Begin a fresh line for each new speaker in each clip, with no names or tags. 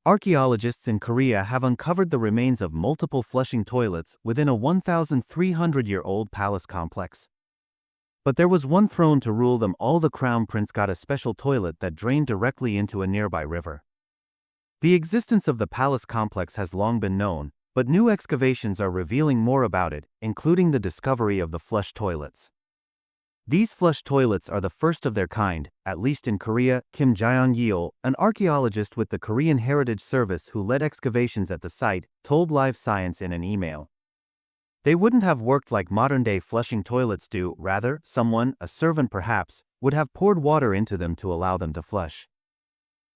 Archaeologists in Korea have uncovered the remains of multiple flushing toilets within a 1,300-year-old palace complex. But there was one thrown to rule them all: the crown prince got a special toilet that drained directly into a nearby river. The existence of the palace complex has long been known, but new excavations are revealing more about it, including the discovery of the flush toilets. These flush toilets are the first of their kind, at least in Korea. Kim Jaeon-yeol, an archaeologist with the Korean Heritage Service who led excavations at the site, told Live Science in an email. They wouldn't have worked like modern-day flushing toilets do. Rather, someone, a servant perhaps, would have poured water into them to allow them to flush.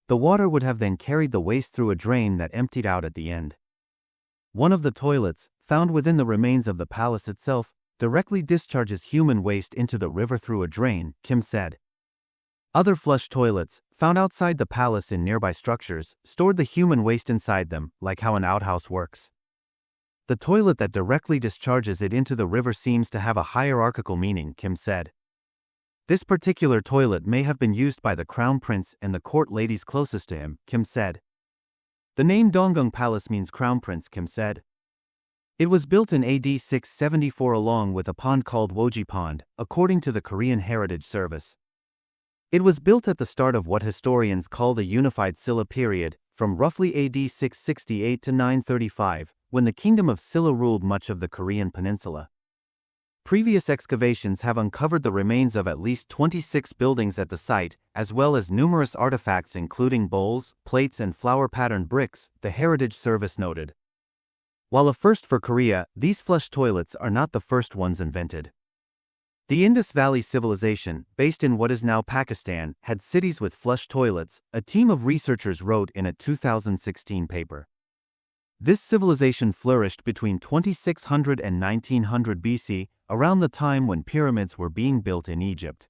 The water would have then carried the waste through a drain that emptied out at the end. One of the toilets, found within the remains of the palace itself, directly discharges human waste into the river through a drain, Kim said. Other flush toilets, found outside the palace in nearby structures, stored the human waste inside them, like how an outhouse works. The toilet that directly discharges it into the river seems to have a hierarchical meaning, Kim said. This particular toilet may have been used by the crown prince and the court ladies closest to him, Kim said. The name Donggung Palace means crown prince, Kim said. It was built in AD 674 along with a pond called Woji Pond, according to the Korean Heritage Service. It was built at the start of what historians call the Unified Silla period, from roughly AD 668 to 935, when the Kingdom of Silla ruled much of the Korean peninsula. Previous excavations have uncovered the remains of at least 26 buildings at the site, as well as numerous artifacts including bowls, plates and flower-patterned bricks, the Heritage Service noted. While a first for Korea, these flush toilets are not the first ones invented. The Indus Valley Civilization, based in what is now Pakistan, had cities with flush toilets, a team of researchers wrote in a 2016 paper. This civilization flourished between 2600 and 1900 BC, around the time when pyramids were being built in Egypt.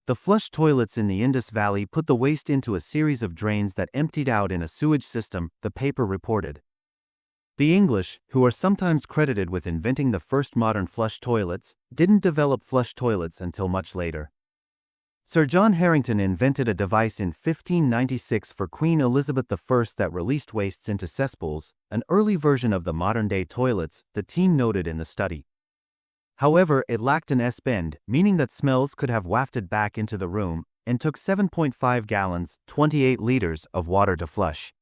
The flush toilets in the Indus Valley put the waste into a series of drains that emptied out in a sewage system, the paper reported. The English, who are sometimes credited with inventing the first modern flush toilets, didn't develop flush toilets until much later. Sir John Harington invented a device in 1596 for Queen Elizabeth I that released wastes into cesspools, an early version of the modern-day toilets, the team noted in the study. However, it lacked an S-bend, meaning that smells could have wafted back into the room, and took 7.5 gallons, 28 liters, of water to flush.